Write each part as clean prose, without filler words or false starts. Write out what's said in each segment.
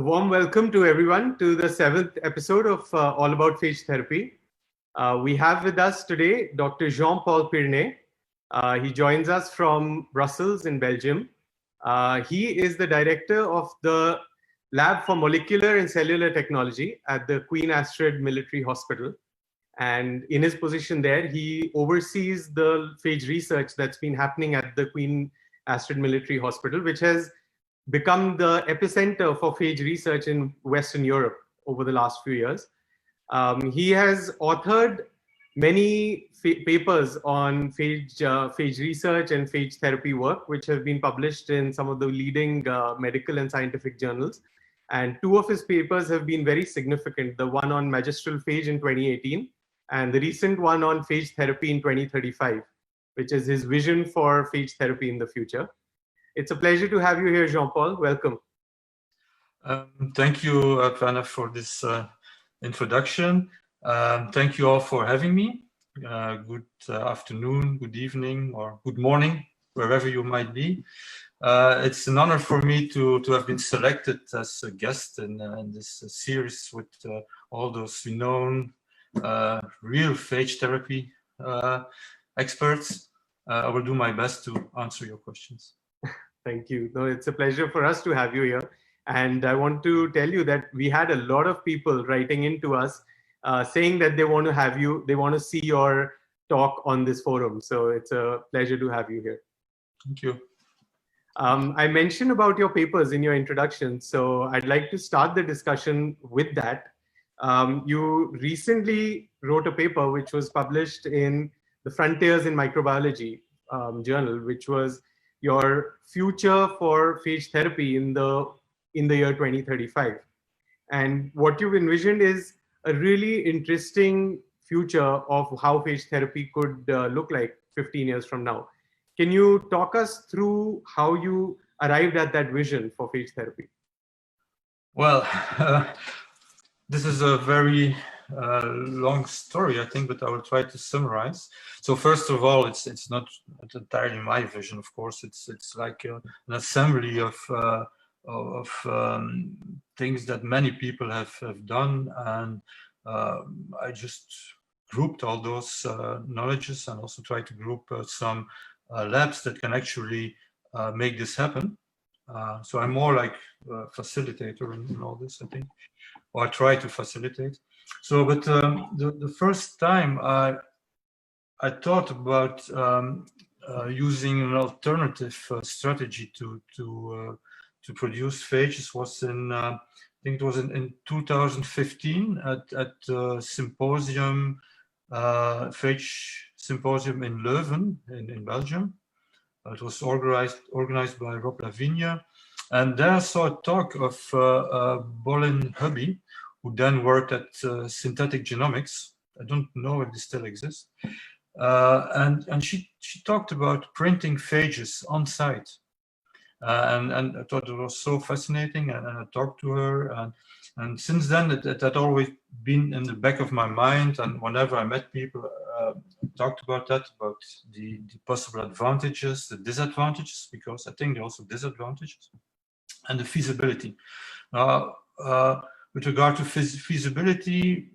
warm welcome to everyone to the 7th episode of All About Phage Therapy. We have with us today Dr. Jean-Paul Pirnay. He joins us from Brussels in Belgium. He is the director of the Lab for Molecular and Cellular Technology at the Queen Astrid Military Hospital. And in his position there, he oversees the phage research that's been happening at the Queen Astrid Military Hospital, which has become the epicenter for phage research in Western Europe over the last few years. He has authored many papers on phage research and phage therapy work, which have been published in some of the leading medical and scientific journals. And two of his papers have been very significant, the one on Magistral Phage in 2018, and the recent one on phage therapy in 2035, which is his vision for phage therapy in the future. It's a pleasure to have you here, Jean-Paul. Welcome. Thank you, Pirnay, for this introduction. Thank you all for having me. Good afternoon, good evening, or good morning, wherever you might be. It's an honor for me to have been selected as a guest in this series with all those renowned real phage therapy experts. I will do my best to answer your questions. Thank you. No, it's a pleasure for us to have you here. And I want to tell you that we had a lot of people writing into us saying that they want to have you, they want to see your talk on this forum. So it's a pleasure to have you here. Thank you. I mentioned about your papers in your introduction. So I'd like to start the discussion with that. You recently wrote a paper which was published in the Frontiers in Microbiology journal, which was your future for phage therapy in the year 2035. And what you've envisioned is a really interesting future of how phage therapy could look like 15 years from now. Can you talk us through how you arrived at that vision for phage therapy? Well, this is a very long story, I think, but I will try to summarize. So first of all, it's not entirely my vision, of course. It's like an assembly of things that many people have done, and I just grouped all those knowledges and also tried to group some labs that can actually make this happen. So I'm more like a facilitator in all this, I think, or I try to facilitate. So, but the first time I thought about using an alternative strategy to produce phages was in I think it was in 2015 at symposium, phage symposium in Leuven in Belgium. It was organized by Rob Lavigne, and there I saw a talk of Bolin Hubby, who then worked at Synthetic Genomics. I don't know if this still exists. And she talked about printing phages on site. And I thought it was so fascinating, and I talked to her. And since then, it had always been in the back of my mind. And whenever I met people, I talked about that, about the possible advantages, the disadvantages, because I think there are also disadvantages, and the feasibility. With regard to feasibility,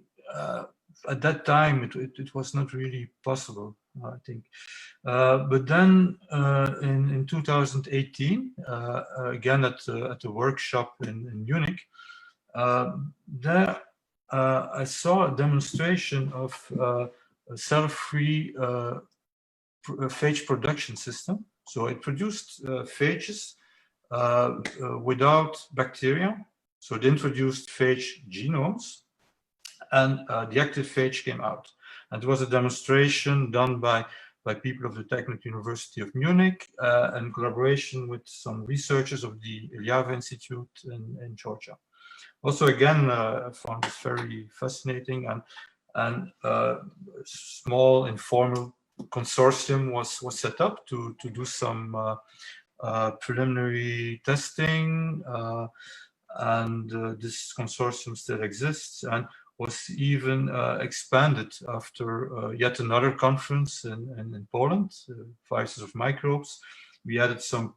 at that time, it was not really possible, I think. But then in 2018, again at a workshop in Munich, there I saw a demonstration of a cell-free phage production system. So it produced phages without bacteria. So it introduced phage genomes, and the active phage came out. And it was a demonstration done by people of the Technical University of Munich in collaboration with some researchers of the Eliava Institute in Georgia. Also, again, I found this very fascinating, and a small informal consortium was set up to do some preliminary testing, and this consortium still exists and was even expanded after yet another conference in Poland, Vices of Microbes. We added some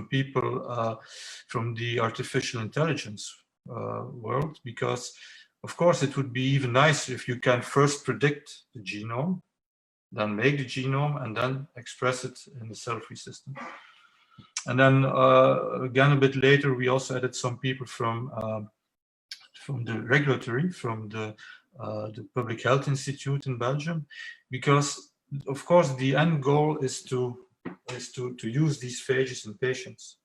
people from the artificial intelligence world, because of course it would be even nicer if you can first predict the genome, then make the genome, and then express it in the cell-free system. And then again, a bit later, we also added some people from the regulatory, from the Public Health Institute in Belgium, because of course the end goal is to use these phages in patients.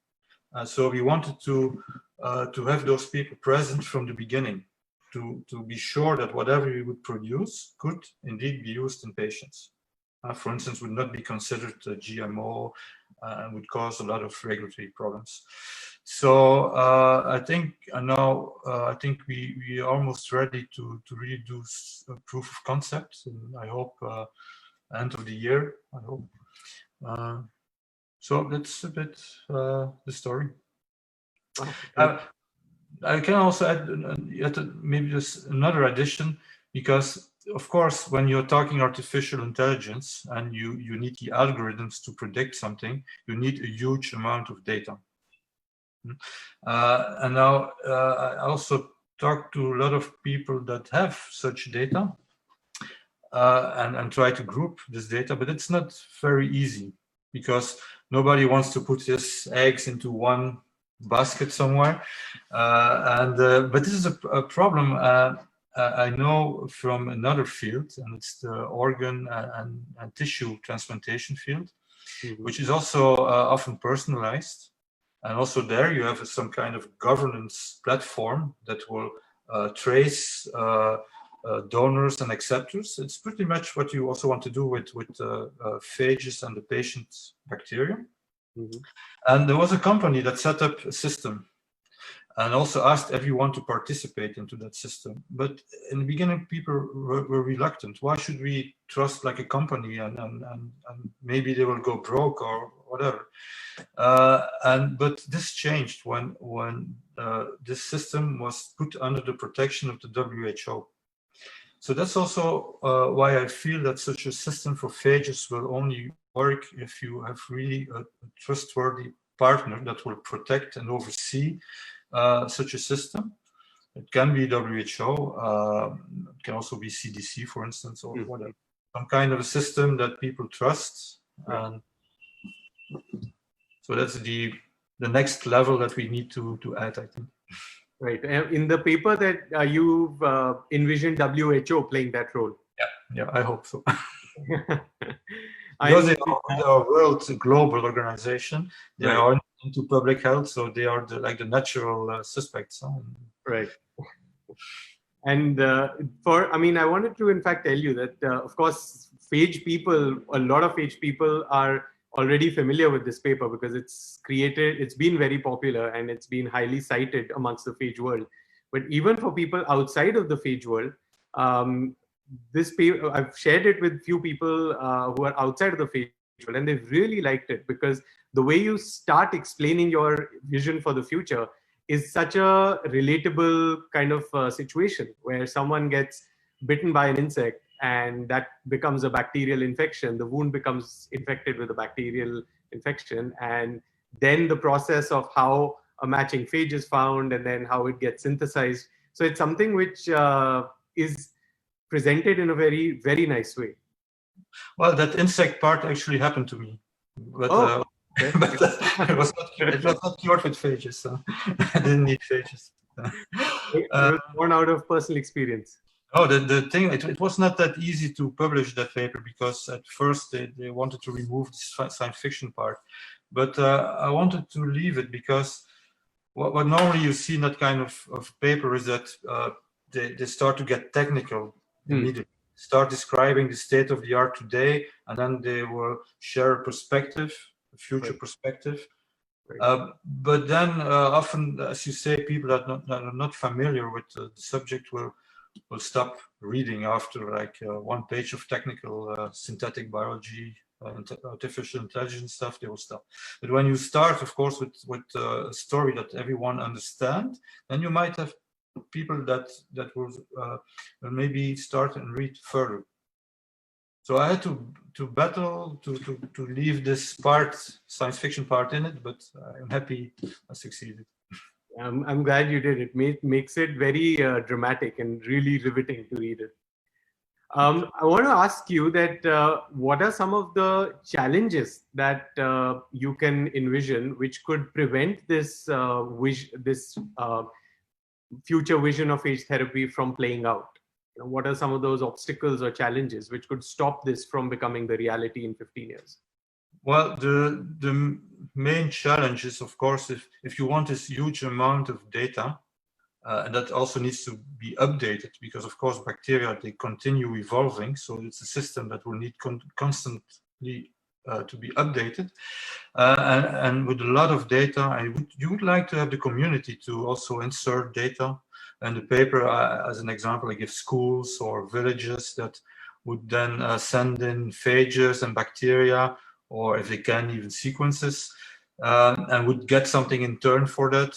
So we wanted to have those people present from the beginning, to be sure that whatever we would produce could indeed be used in patients. For instance, would not be considered a GMO and would cause a lot of regulatory problems. So I think now I think we are almost ready to really do a proof of concept, and I hope end of the year. I hope. So that's a bit the story. I can also add maybe just another addition, because of course when you're talking artificial intelligence and you need the algorithms to predict something, you need a huge amount of data. And now I also talk to a lot of people that have such data and try to group this data, but it's not very easy, because nobody wants to put his eggs into one basket somewhere. But this is a problem I know from another field, and it's the organ and tissue transplantation field, which is also often personalized. And also there you have some kind of governance platform that will trace donors and acceptors. It's pretty much what you also want to do with phages and the patient's bacterium. And there was a company that set up a system and also asked everyone to participate into that system. But in the beginning, people were reluctant. Why should we trust like a company and maybe they will go broke or whatever? But this changed when this system was put under the protection of the WHO. So that's also why I feel that such a system for phages will only work if you have really a trustworthy partner that will protect and oversee such a system. It can be WHO, it can also be CDC, for instance, or whatever. Some kind of a system that people trust. And so that's the next level that we need to add, I think. Right. In the paper that you've envisioned WHO playing that role. Yeah, I hope so. Because they are a world global organization. They are into public health, so they are like the natural suspects. Right. And I wanted to in fact tell you that, of course, phage people, a lot of phage people are already familiar with this paper because it's been very popular and it's been highly cited amongst the phage world. But even for people outside of the phage world, this paper, I've shared it with few people who are outside of the phage world, and they've really liked it because the way you start explaining your vision for the future is such a relatable kind of situation where someone gets bitten by an insect and that becomes a bacterial infection. The wound becomes infected with a bacterial infection, and then the process of how a matching phage is found and then how it gets synthesized. So it's something which is presented in a very, very nice way. Well, that insect part actually happened to me. But, okay. But it was not cured with phages, so I didn't need phages. It was born out of personal experience. Oh, the thing, it was not that easy to publish that paper because at first they wanted to remove the science fiction part. But I wanted to leave it because what normally you see in that kind of paper is that they start to get technical immediately. Start describing the state of the art today, and then they will share a perspective, a future perspective. But then often, as you say, people that are not familiar with the subject will stop reading after like 1 page of technical synthetic biology, artificial intelligence stuff. They will stop. But when you start, of course, with a story that everyone understands, then you might have people that will maybe start and read further. So I had to battle to leave this part, science fiction part in it, but I'm happy I succeeded. I'm glad you did. It makes it very dramatic and really riveting to read it. I want to ask you that what are some of the challenges that you can envision which could prevent this future vision of phage therapy from playing out? What are some of those obstacles or challenges which could stop this from becoming the reality in 15 years? Well, the main challenge is, of course, if you want this huge amount of data, and that also needs to be updated because, of course, bacteria, they continue evolving. So it's a system that will need constantly to be updated. And with a lot of data, you would like to have the community to also insert data. And the paper, as an example, I give schools or villages that would then send in phages and bacteria, or if they can, even sequences, and would get something in turn for that.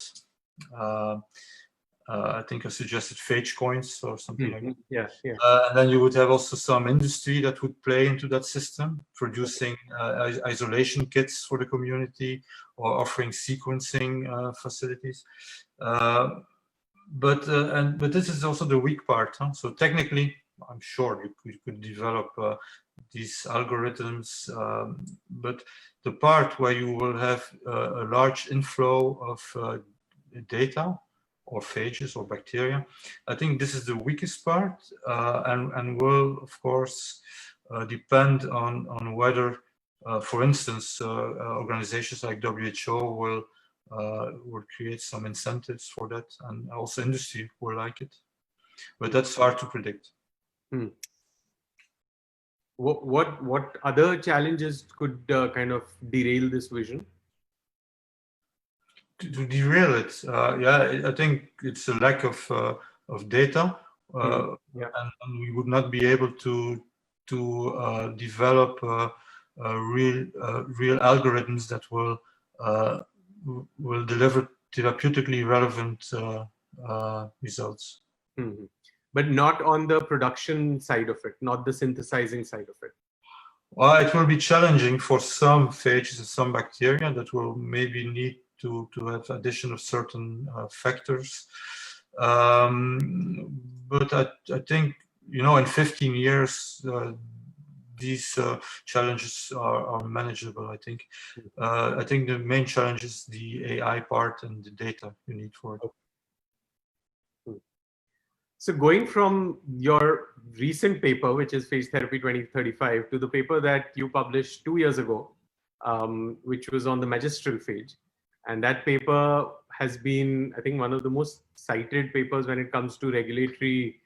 I think I suggested phage coins or something like that. Yeah, yeah. And then you would have also some industry that would play into that system, producing isolation kits for the community or offering sequencing facilities. But this is also the weak part. Huh? So technically, I'm sure you could develop these algorithms, but the part where you will have a large inflow of data or phages or bacteria, I think this is the weakest part, and will, of course, depend on whether, for instance, organizations like WHO will create some incentives for that, and also industry will like it. But that's hard to predict. What other challenges could kind of derail this vision? To derail it, yeah, I think it's a lack of data, Yeah. and we would not be able to develop real algorithms that will deliver therapeutically relevant results. But not on the production side of it, not the synthesizing side of it. Well, it will be challenging for some phages and some bacteria that will maybe need to have addition of certain factors. But I think, in 15 years, these challenges are manageable, I think. I think the main challenge is the AI part and the data you need for it. So going from your recent paper, which is Phage Therapy 2035, to the paper that you published 2 years ago, which was on the Magistral Phage. And that paper has been, I think, one of the most cited papers when it comes to regulatory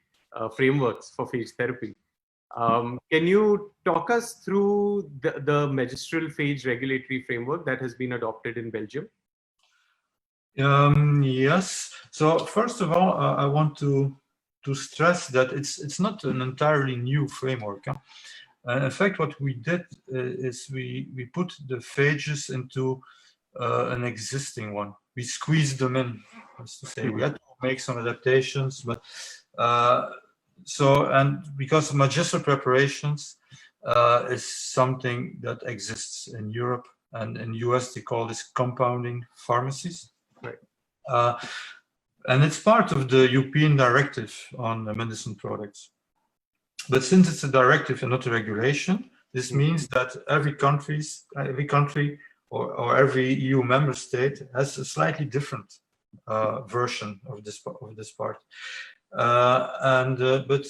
frameworks for phage therapy. Can you talk us through the Magistral Phage regulatory framework that has been adopted in Belgium? Yes. So first of all, I want to stress that it's not an entirely new framework. Huh? In fact, what we did is we put the phages into an existing one. We squeezed them in, as to say. We had to make some adaptations, but and because magistral preparations is something that exists in Europe, and in US they call this compounding pharmacies. Right. And it's part of the European directive on medicine products. But since it's a directive and not a regulation, this means that every country or every EU member state has a slightly different version of this part. But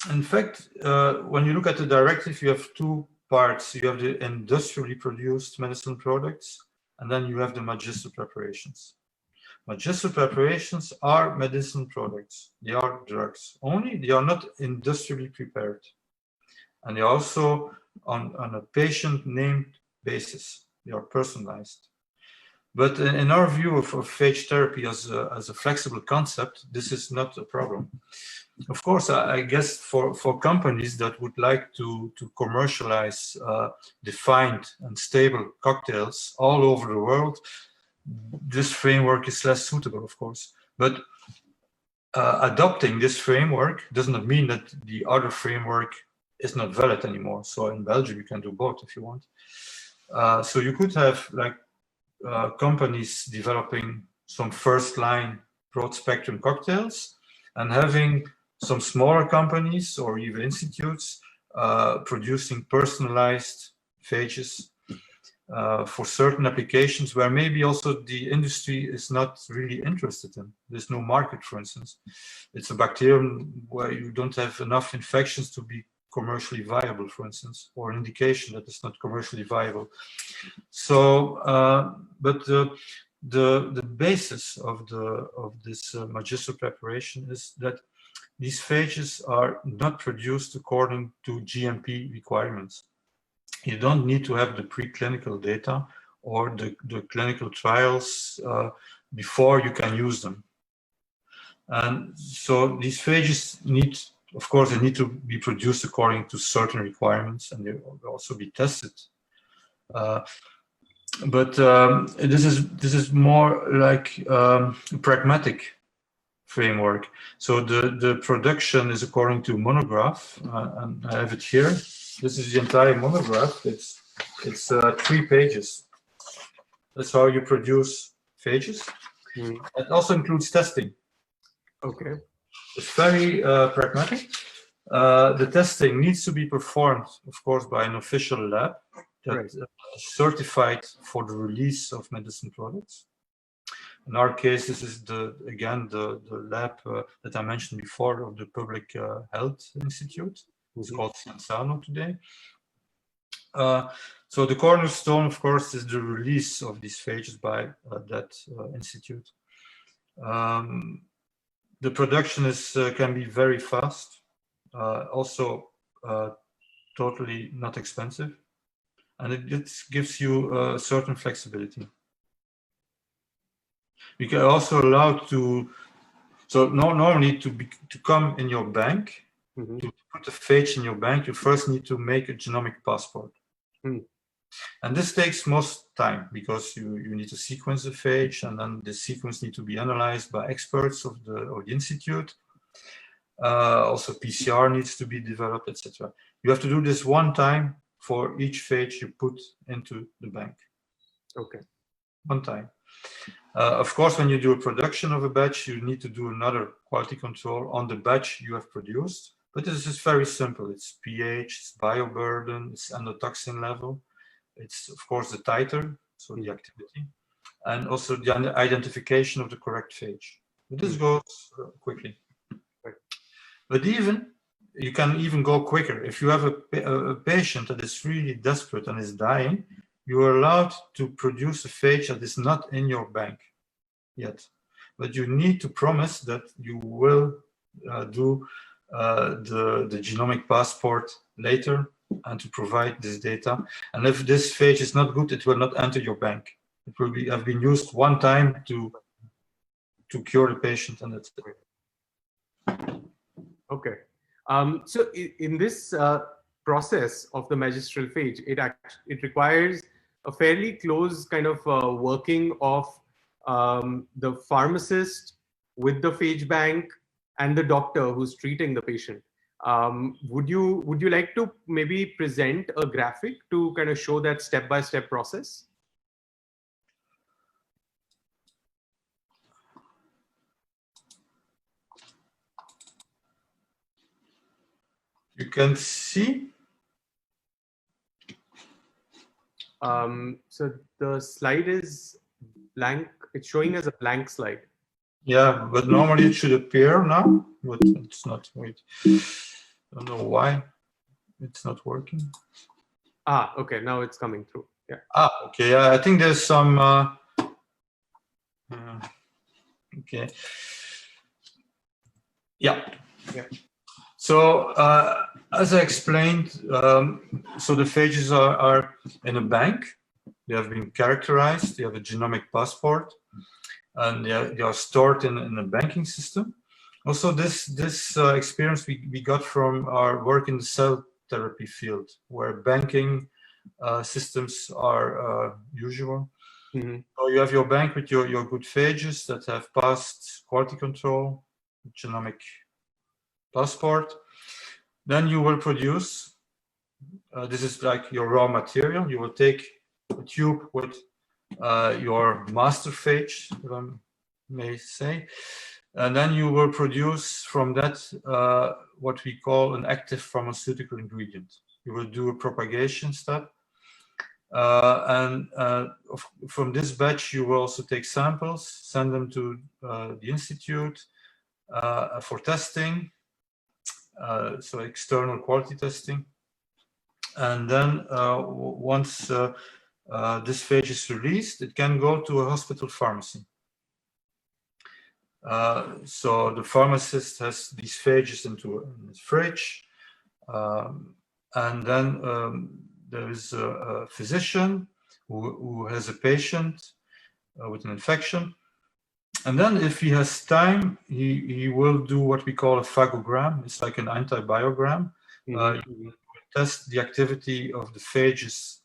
in fact, when you look at the directive, you have two parts. You have the industrially produced medicine products, and then you have the magistral preparations. Magistral preparations are medicine products. They are drugs. Only they are not industrially prepared. And they are also on a patient-named basis. They are personalized. But in our view of phage therapy as a flexible concept, this is not a problem. Of course, I guess for companies that would like to commercialize defined and stable cocktails all over the world, this framework is less suitable, of course. But adopting this framework does not mean that the other framework is not valid anymore. So in Belgium, you can do both if you want. So you could have like companies developing some first-line broad-spectrum cocktails, and having some smaller companies or even institutes producing personalized phages for certain applications where maybe also the industry is not really interested in. There's no market, for instance. It's a bacterium where you don't have enough infections to be commercially viable, for instance, or an indication that is not commercially viable. So, but the basis of this magistral preparation is that these phages are not produced according to GMP requirements. You don't need to have the preclinical data or the clinical trials before you can use them. And so these phages need, of course, they need to be produced according to certain requirements, and they will also be tested. But this is more like a pragmatic framework. So the production is according to monograph, and I have it here. This is the entire monograph. It's 3 pages. That's how you produce phages. It also includes testing. Okay. It's very pragmatic. The testing needs to be performed, of course, by an official lab that is certified for the release of medicine products. In our case, this is again the lab that I mentioned before of the Public Health Institute. It's called Cienzano today. So the cornerstone, of course, is the release of these phages by that institute. The production can be very fast, also totally not expensive, and it gives you a certain flexibility. You can also allow to, so normally to come in your bank, to put a phage in your bank, you first need to make a genomic passport. And this takes most time because you need to sequence the phage, and then the sequence needs to be analyzed by experts of the institute. Also PCR needs to be developed, etc. You have to do this one time for each phage you put into the bank. Okay. One time. Of course, when you do a production of a batch, you need to do another quality control on the batch you have produced. But this is very simple. It's pH, it's bioburden, it's endotoxin level. It's, of course, the titer, so the activity, and also the identification of the correct phage. But this goes quickly. But you can even go quicker. If you have a patient that is really desperate and is dying, you are allowed to produce a phage that is not in your bank yet. But you need to promise that you will do the genomic passport later and to provide this data. And if this phage is not good, it will not enter your bank. It will have been used one time to cure the patient, and that's it. Okay. So in this process of the magistral phage, it requires a fairly close kind of working of the pharmacist with the phage bank and the doctor who's treating the patient. Would you like to maybe present a graphic to kind of show that step-by-step process? You can see. So the slide is blank. It's showing as a blank slide. Yeah, but normally it should appear now, but it's not. Wait, I don't know why it's not working. Ah, okay. Now it's coming through. Yeah. Ah, okay. I think there's some. Okay. Yeah. So as I explained, so the phages are in a bank. They have been characterized. They have a genomic passport, and they are stored in a banking system. Also, this experience we got from our work in the cell therapy field, where banking systems are usual. So you have your bank with your good phages that have passed quality control, genomic passport. Then you will produce, this is like your raw material. You will take a tube with your master phage, if I'm may say. And then you will produce from that what we call an active pharmaceutical ingredient. You will do a propagation step. From this batch, you will also take samples, send them to the institute for testing, so external quality testing. And then once this phage is released, it can go to a hospital pharmacy. So the pharmacist has these phages in his fridge, and then there is a physician who has a patient with an infection. And then if he has time, he will do what we call a phagogram. It's like an antibiogram. You test the activity of the phages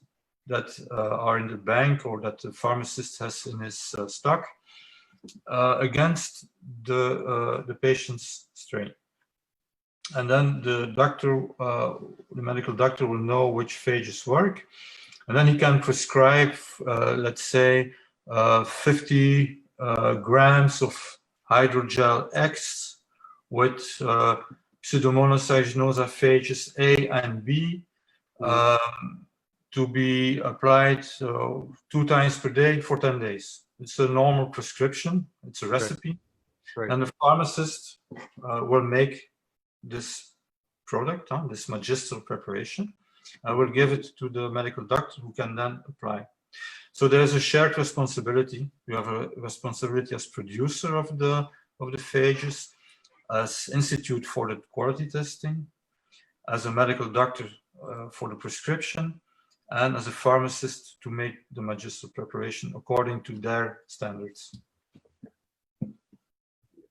that are in the bank or that the pharmacist has in his stock against the patient's strain. And then the doctor, the medical doctor, will know which phages work. And then he can prescribe, let's say, 50 grams of hydrogel X with Pseudomonas aeruginosa phages A and B to be applied 2 times per day for 10 days. It's a normal prescription. It's a recipe. Right. And the pharmacist will make this product, this magistral preparation. I will give it to the medical doctor who can then apply. So there's a shared responsibility. You have a responsibility as producer of the phages, as institute for the quality testing, as a medical doctor for the prescription, and as a pharmacist to make the magistral preparation according to their standards.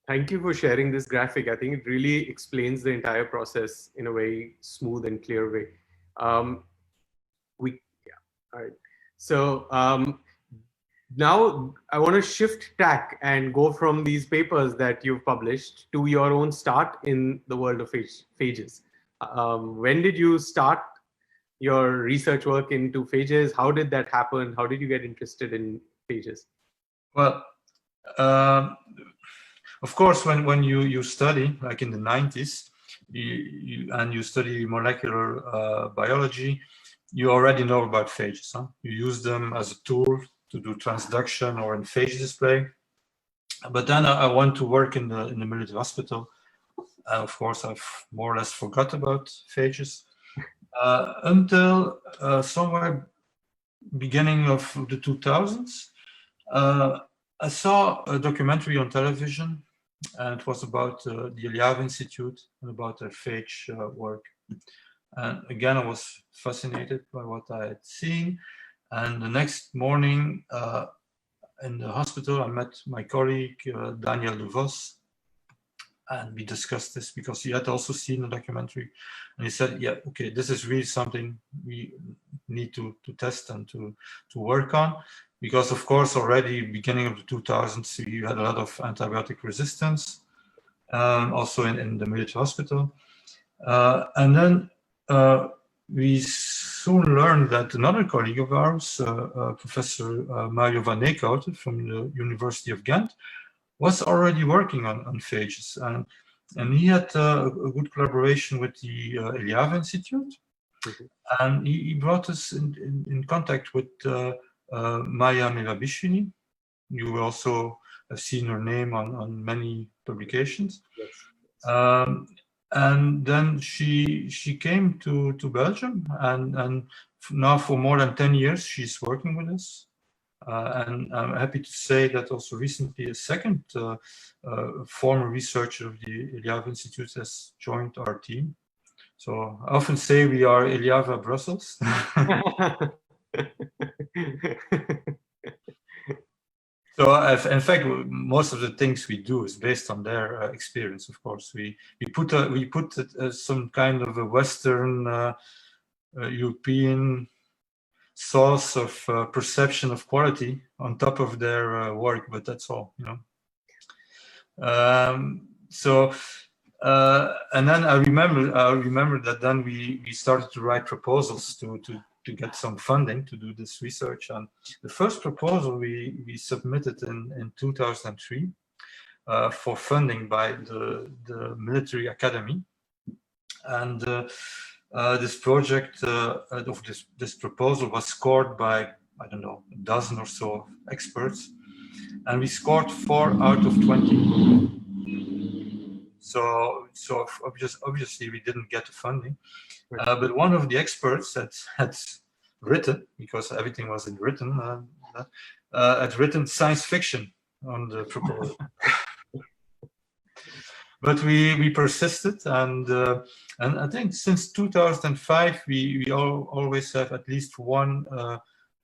Thank you for sharing this graphic. I think it really explains the entire process in a very smooth and clear way. All right. So now I want to shift tack and go from these papers that you've published to your own start in the world of phages. When did you start your research work into phages? How did that happen? How did you get interested in phages? Well, of course, when you study, like in the 90s, and you study molecular biology, you already know about phages. Huh? You use them as a tool to do transduction or in phage display. But then I went to work in the military hospital. Of course, I've more or less forgot about phages until somewhere beginning of the 2000s. I saw a documentary on television, and it was about the Eliave Institute and about their phage work. And again, I was fascinated by what I had seen. And the next morning in the hospital, I met my colleague, Daniel De Vos, and we discussed this because he had also seen the documentary. And he said, yeah, okay, this is really something we need to test and to work on. Because of course, already beginning of the 2000s, you had a lot of antibiotic resistance, also in the military hospital. And then we soon learned that another colleague of ours, Professor Mario van Eekhouten from the University of Ghent, was already working on phages. And he had a good collaboration with the Eliave Institute. Mm-hmm. And he brought us in contact with Maya Merabishvili. You will also have seen her name on many publications. Yes. And then she came to Belgium, and now for more than 10 years she's working with us. And I'm happy to say that also recently a second former researcher of the Eliave Institute has joined our team. So I often say we are Eliave Brussels. So in fact, most of the things we do is based on their experience. Of course, we put some kind of a Western European source of perception of quality on top of their work, but that's all, you know. And then I remember that then we started to write proposals to get some funding to do this research. And the first proposal we submitted in 2003, for funding by the military academy. And this project of this proposal was scored by, I don't know, a dozen or so experts, and we scored 4 out of 20. So obviously we didn't get the funding, but one of the experts had written, because everything was in written, had written science fiction on the proposal. But we persisted, and I think since 2005 we always have at least one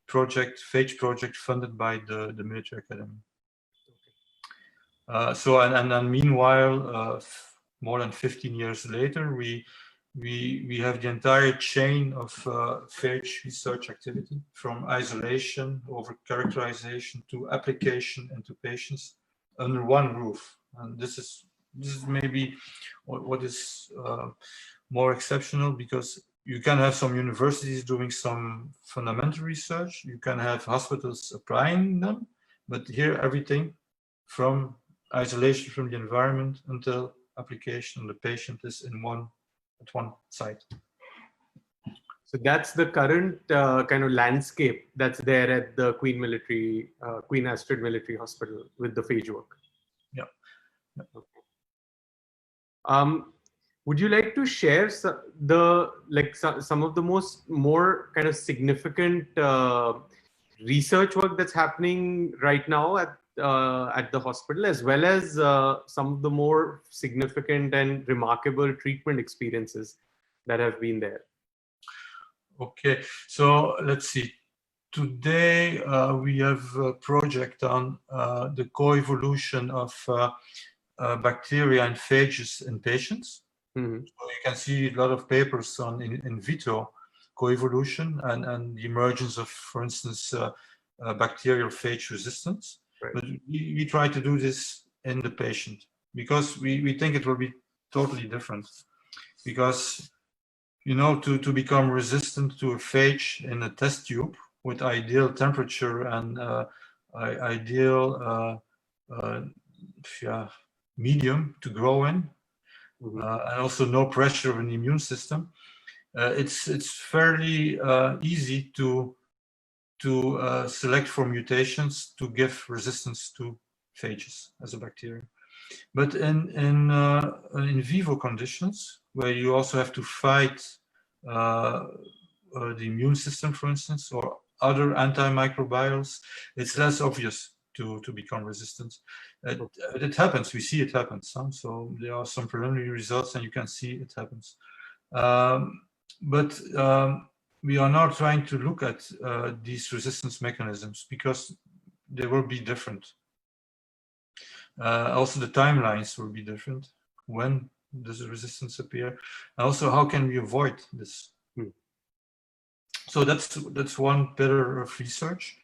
phage project funded by the military academy. So and meanwhile, more than 15 years later, we have the entire chain of phage research activity, from isolation over characterization to application into patients under one roof. And this is maybe what is more exceptional, because you can have some universities doing some fundamental research, you can have hospitals applying them, but here everything from isolation from the environment until application on the patient is at one site. So that's the current kind of landscape that's there at the Queen Astrid Military Hospital with the phage work. Yeah. Would you like to share some of the more kind of significant research work that's happening right now at the hospital, as well as some of the more significant and remarkable treatment experiences that have been there? Okay, so let's see. Today we have a project on the coevolution of bacteria and phages in patients. Mm-hmm. So you can see a lot of papers on in vitro coevolution and the emergence of, for instance, bacterial phage resistance. Right. But we try to do this in the patient, because we think it will be totally different. Because, you know, to become resistant to a phage in a test tube with ideal temperature and ideal medium to grow in, mm-hmm. And also no pressure on the immune system, it's fairly easy to select for mutations to give resistance to phages as a bacteria. But in vivo conditions, where you also have to fight the immune system, for instance, or other antimicrobials, it's less obvious to become resistant. It happens, we see it happens. So there are some preliminary results and you can see it happens. But we are now trying to look at these resistance mechanisms, because they will be different. Also the timelines will be different. When does the resistance appear? And also, how can we avoid this? So that's one pillar of research.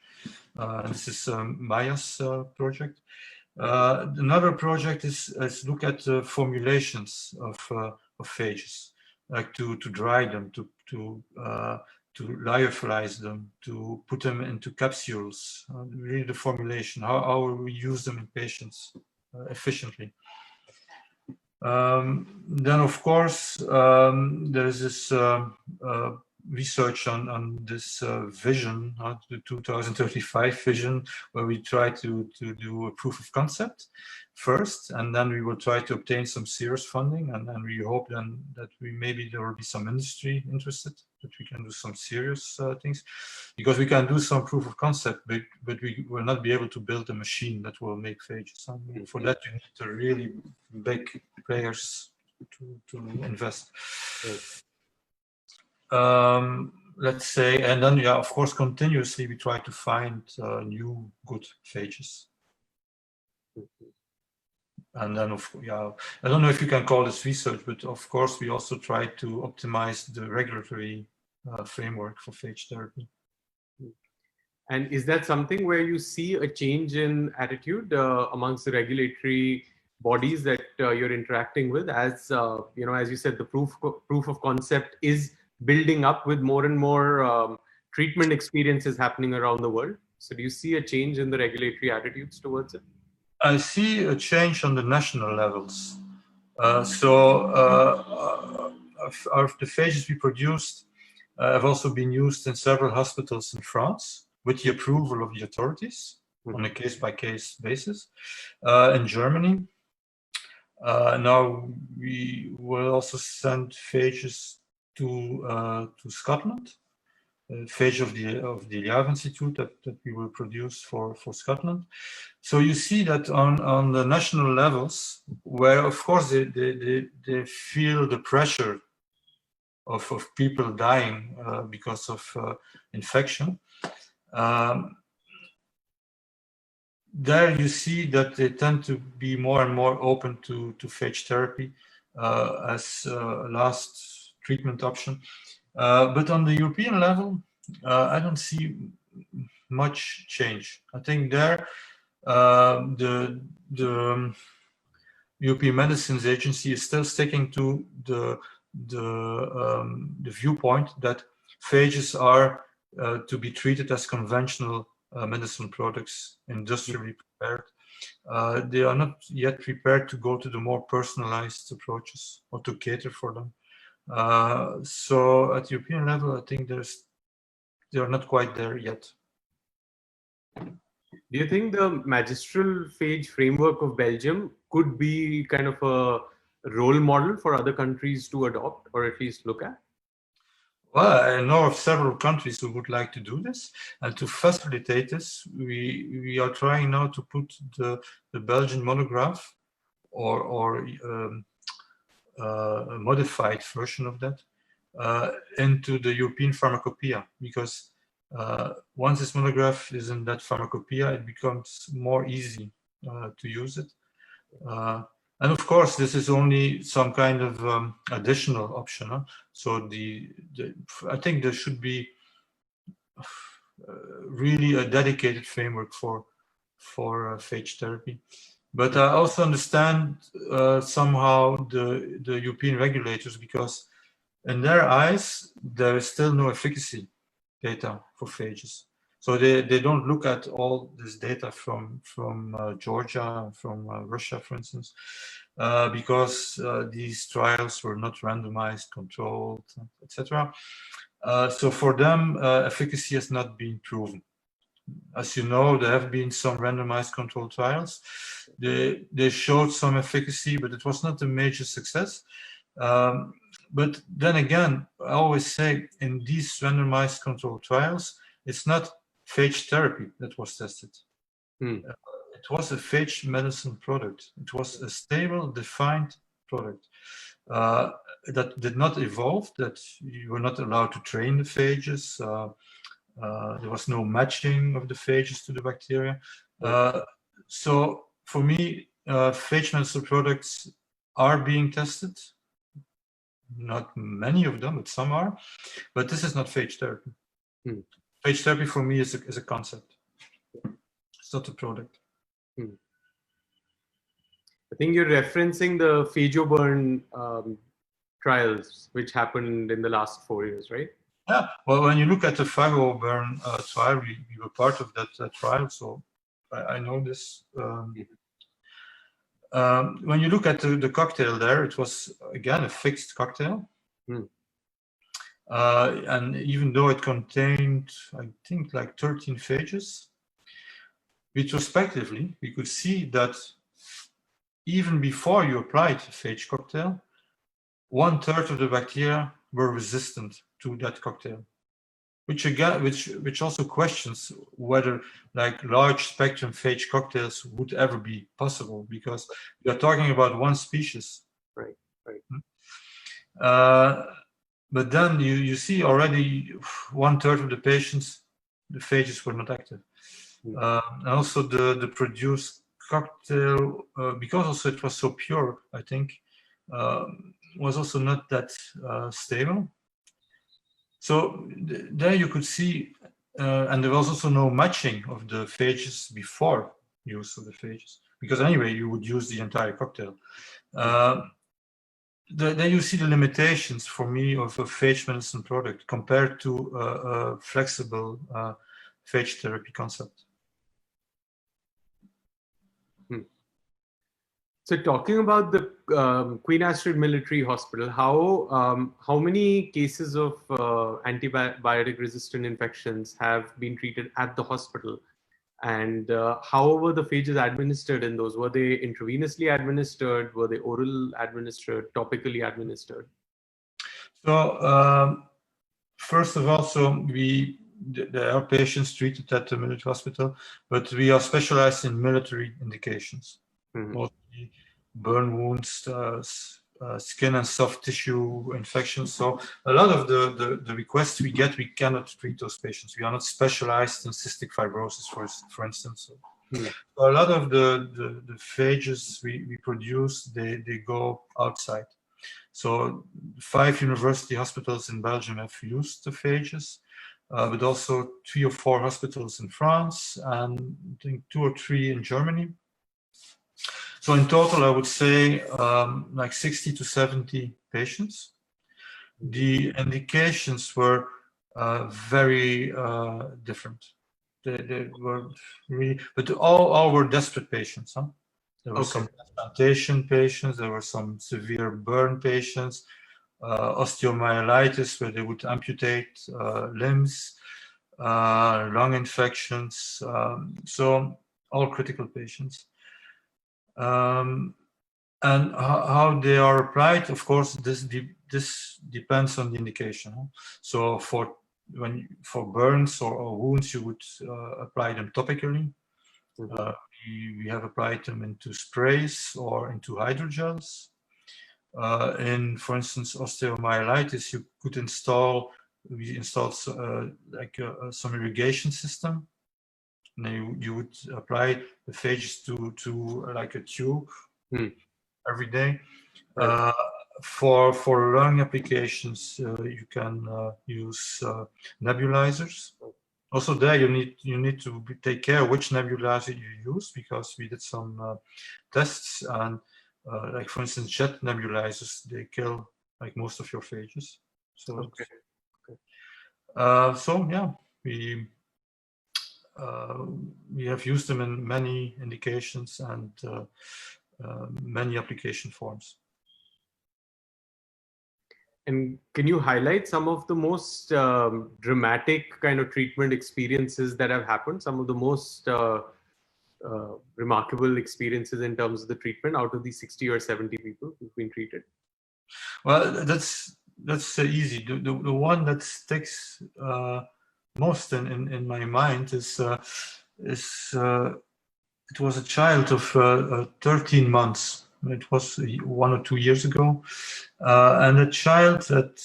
This is Maya's project. Another project is look at formulations of phages, like to dry them, to lyophilize them, to put them into capsules. Really the formulation, how we use them in patients efficiently. Then of course there is this research on this vision, the 2035 vision, where we try to do a proof of concept first, and then we will try to obtain some serious funding, and then we hope then that maybe there will be some industry interested, that we can do some serious things, because we can do some proof of concept, but we will not be able to build a machine that will make phages. For that you need to really big players to invest. Let's say, and then of course continuously we try to find new good phages. And then I don't know if you can call this research, but of course we also try to optimize the regulatory framework for phage therapy. And is that something where you see a change in attitude amongst the regulatory bodies that you're interacting with, as as you said, the proof of concept is building up with more and more treatment experiences happening around the world? So do you see a change in the regulatory attitudes towards it? I see a change on the national levels. The phages we produced have also been used in several hospitals in France with the approval of the authorities on a case-by-case basis. In Germany, now we will also send phages to Scotland. Phage of the Liav Institute that we will produce for Scotland. So you see that on the national levels, where of course they feel the pressure of people dying because of infection. There you see that they tend to be more and more open to phage therapy as a last treatment option. But on the European level, I don't see much change. I think there the European Medicines Agency is still sticking to the viewpoint that phages are to be treated as conventional medicine products, industrially prepared. They are not yet prepared to go to the more personalized approaches or to cater for them. So at European level, I think they are not quite there yet. Do you think the Magistral Phage framework of Belgium could be kind of a role model for other countries to adopt or at least look at? Well, I know of several countries who would like to do this, and to facilitate this, we are trying now to put the Belgian monograph or a modified version of that into the European pharmacopoeia, because once this monograph is in that pharmacopoeia, it becomes more easy to use it. And of course, this is only some kind of additional option. Huh? So I think there should be really a dedicated framework for phage therapy. But I also understand somehow the European regulators, because in their eyes, there is still no efficacy data for phages. So they don't look at all this data from Georgia, from Russia, for instance, because these trials were not randomized, controlled, etc. So for them, efficacy has not been proven. As you know, there have been some randomized controlled trials. They showed some efficacy, but it was not a major success. But then again, I always say in these randomized controlled trials, it's not phage therapy that was tested. It was a phage medicine product. It was a stable, defined product that did not evolve, that you were not allowed to train the phages. There was no matching of the phages to the bacteria. So for me, phage medicine products are being tested. Not many of them, but some are. But this is not phage therapy. Phage therapy for me is a concept. It's not a product. I think you're referencing the Phagoburn trials, which happened in the last 4 years, right? Yeah. Well, when you look at the Phagoburn trial, we were part of that trial, so I know this. When you look at the cocktail there, it was again a fixed cocktail. And even though it contained, I think, like 13 phages, retrospectively, we could see that even before you applied the phage cocktail, 1/3 of the bacteria were resistant to that cocktail, which also questions whether like large spectrum phage cocktails would ever be possible, because we are talking about one species. Right. But then you see already 1/3 of the patients, the phages were not active. And also the produced cocktail, because also it was so pure, I think, was also not that stable. So there you could see, and there was also no matching of the phages before use of the phages, because anyway, you would use the entire cocktail. Then you see the limitations for me of a phage medicine product compared to a flexible phage therapy concept. So talking about the Queen Astrid Military Hospital, how many cases of antibiotic-resistant infections have been treated at the hospital? And how were the phages administered in those? Were they intravenously administered? Were they oral administered, topically administered? So first of all, there are patients treated at the military hospital, but we are specialized in military indications, mostly burn wounds, skin and soft tissue infections. So a lot of the requests we get, we cannot treat those patients. We are not specialized in cystic fibrosis, for instance. So a lot of the phages we produce, they go outside. So 5 university hospitals in Belgium have used the phages, but also 3 or 4 hospitals in France, and I think 2 or 3 in Germany. So in total, I would say like 60 to 70 patients. The indications were very different. They were really, but all were desperate patients. Huh? There were some transplantation patients, there were some severe burn patients, osteomyelitis where they would amputate limbs, lung infections, so all critical patients. And how they are applied, of course, this depends on the indication. Huh? So for burns or wounds, you would apply them topically. We have applied them into sprays or into hydrogels. For instance, osteomyelitis, we installed like some irrigation system. And you would apply the phages to like a tube every day. Right. For lung applications, you can use nebulizers. Also there, you need to take care which nebulizer you use, because we did some tests, and like for instance, jet nebulizers, they kill like most of your phages. So so yeah, we have used them in many indications and many application forms. And can you highlight some of the most dramatic kind of treatment experiences that have happened? Some of the most remarkable experiences in terms of the treatment out of these 60 or 70 people who've been treated? Well, that's easy. The one that sticks most in my mind is it was a child of 13 months. It was 1 or 2 years ago, and a child that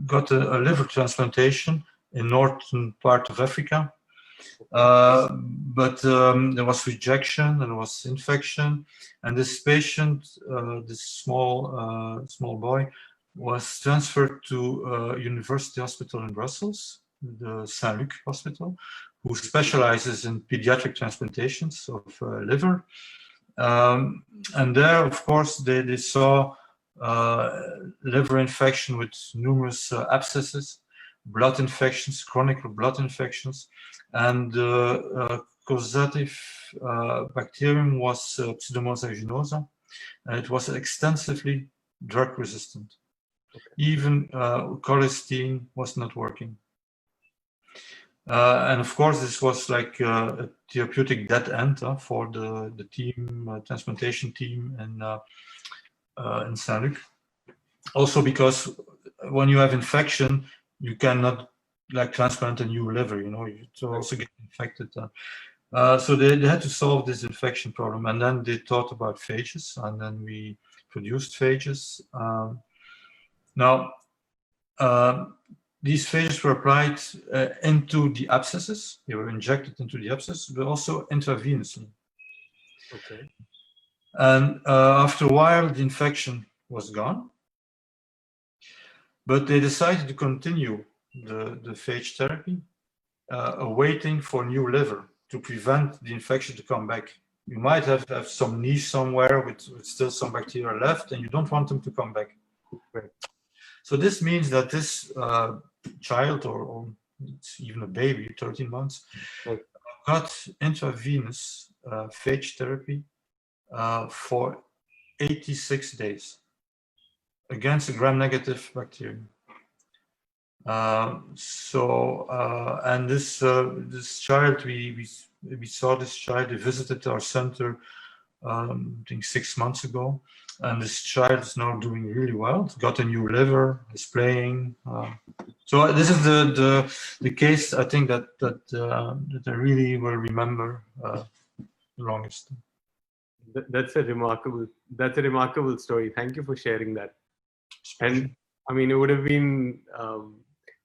got a liver transplantation in northern part of Africa, but there was rejection and there was infection, and this patient, this small boy, was transferred to a university hospital in Brussels, the Saint-Luc Hospital, who specializes in pediatric transplantations of liver. And there, of course, they saw liver infection with numerous abscesses, blood infections, chronic blood infections, and causative bacterium was Pseudomonas aeruginosa, and it was extensively drug resistant. Even colistin was not working. And of course, this was like a therapeutic dead end for the team, transplantation team in Saint-Luc. Also because when you have infection, you cannot like transplant a new liver, you know, you also get infected. So they had to solve this infection problem, and then they thought about phages, and then we produced phages. Now, these phages were applied into the abscesses. They were injected into the abscess, but also intravenously. Okay. And after a while, the infection was gone. But they decided to continue the phage therapy, waiting for new liver to prevent the infection to come back. You might have some niche somewhere with still some bacteria left, and you don't want them to come back. Right. So this means that this child, or it's even a baby, 13 months, got intravenous phage therapy for 86 days against a gram-negative bacterium. And this child, we saw this child. He visited our center, I think 6 months ago, and this child is now doing really well. He's got a new liver. He's playing. So this is the case I think that I really will remember the longest. That's a remarkable story. Thank you for sharing that. And I mean, it would have been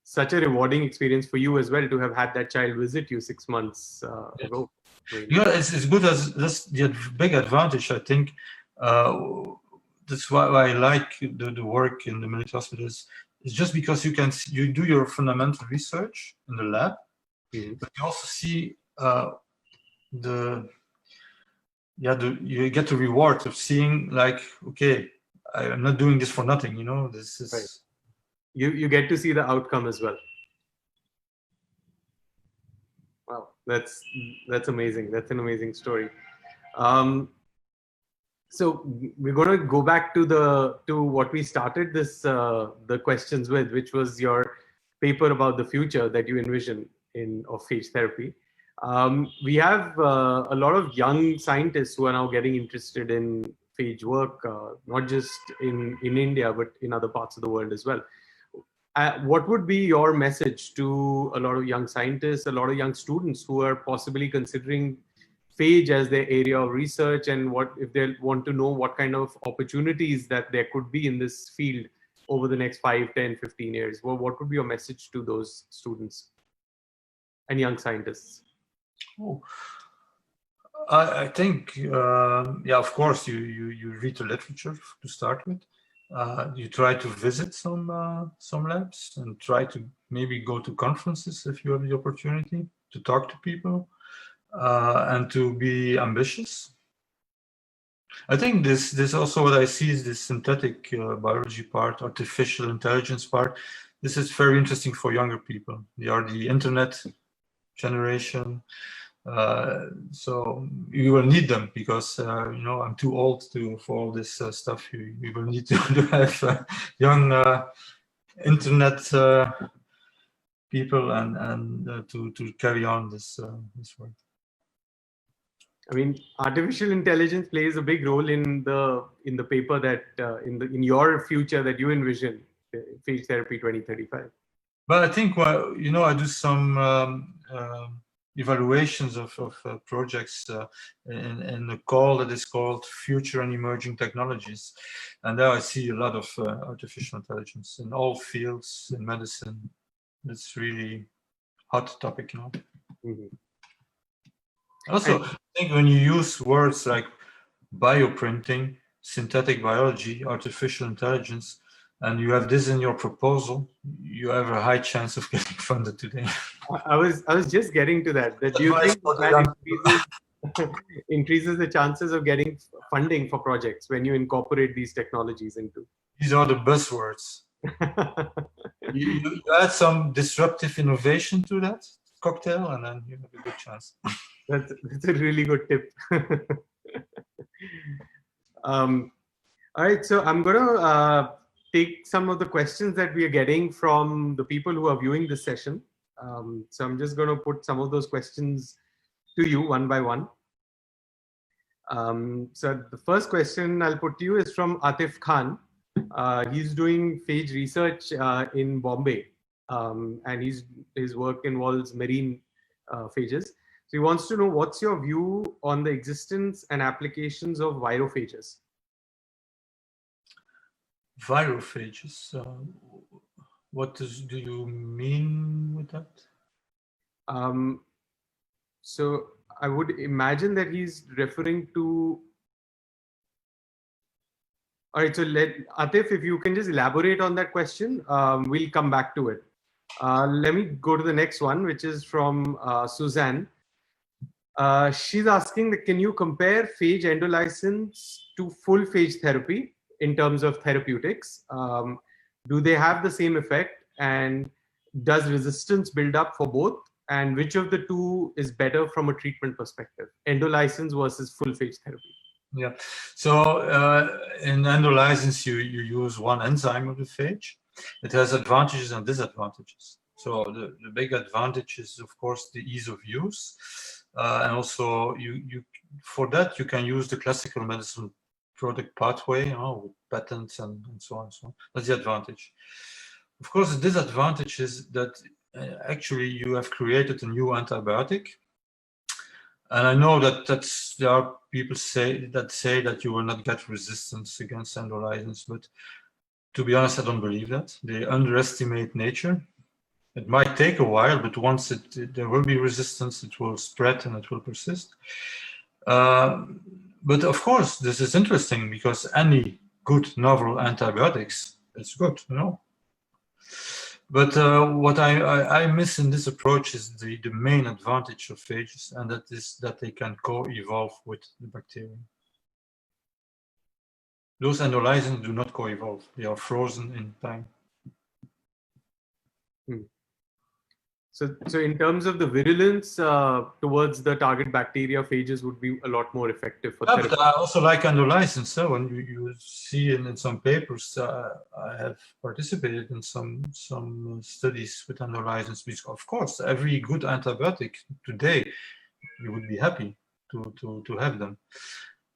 such a rewarding experience for you as well to have had that child visit you 6 months ago. I mean, yeah, it's good as that's the big advantage. I think that's why I like the work in the military hospitals. It's just because you do your fundamental research in the lab, but you also see you get the reward of seeing, like, okay, I'm not doing this for nothing, you know. This is right. You get to see the outcome as well. Wow, that's amazing. That's an amazing story. So we're going to go back to what we started the questions with, which was your paper about the future that you envision of phage therapy. We have a lot of young scientists who are now getting interested in phage work, not just in India, but in other parts of the world as well. What would be your message to a lot of young scientists, a lot of young students who are possibly considering phage as their area of research, and what if they want to know what kind of opportunities that there could be in this field over the next 5, 10, 15 years? Well, what would be your message to those students and young scientists? Oh, I think, yeah, of course, you read the literature to start with. You try to visit some labs and try to maybe go to conferences if you have the opportunity to talk to people, and to be ambitious. I think this also what I see is this synthetic biology part, artificial intelligence part. This is very interesting for younger people. They are the internet generation. So you will need them because you know, I'm too old for all this stuff. You will need to have young internet people and to carry on this work. I mean, artificial intelligence plays a big role in the paper that in your future that you envision, Phage Therapy 2035. But I think, well, you know, I do some evaluations of projects in a call that is called Future and Emerging Technologies, and there I see a lot of artificial intelligence in all fields in medicine. It's really hot topic, you know. Mm-hmm. Also, I think when you use words like bioprinting, synthetic biology, artificial intelligence, and you have this in your proposal, you have a high chance of getting funded today. I was just getting to that. Do you think that increases the chances of getting funding for projects when you incorporate these technologies into? These are the buzzwords. you add some disruptive innovation to that cocktail, and then you have a good chance. That's a really good tip. All right, so I'm going to take some of the questions that we are getting from the people who are viewing this session. So I'm just going to put some of those questions to you one by one. So the first question I'll put to you is from Atif Khan. He's doing phage research in Bombay, and his work involves marine phages. So he wants to know, what's your view on the existence and applications of virophages? Virophages. What do you mean with that? So I would imagine that he's referring to. All right, so Atif, if you can just elaborate on that question, we'll come back to it. Let me go to the next one, which is from Suzanne. She's asking that, can you compare phage endolysins to full phage therapy in terms of therapeutics? Do they have the same effect, and does resistance build up for both? And which of the two is better from a treatment perspective, endolysins versus full phage therapy? Yeah. So in endolysis, you use one enzyme of the phage. It has advantages and disadvantages. So the big advantage is, of course, the ease of use. And also, you for that, you can use the classical medicine product pathway, with patents and so on and so on. That's the advantage. Of course, the disadvantage is that actually you have created a new antibiotic. And I know that there are people say that you will not get resistance against endolysis, but to be honest, I don't believe that. They underestimate nature. It might take a while, but once there will be resistance, it will spread and it will persist. But of course, this is interesting because any good novel antibiotics, it's good, But what I miss in this approach is the main advantage of phages, and that is that they can co-evolve with the bacteria. Those endolysins do not co-evolve; they are frozen in time. So in terms of the virulence towards the target bacteria, phages would be a lot more effective for therapy. But I also like endolysins. So when you see in some papers, I have participated in some studies with endolysins. Because of course, every good antibiotic today, you would be happy to have them.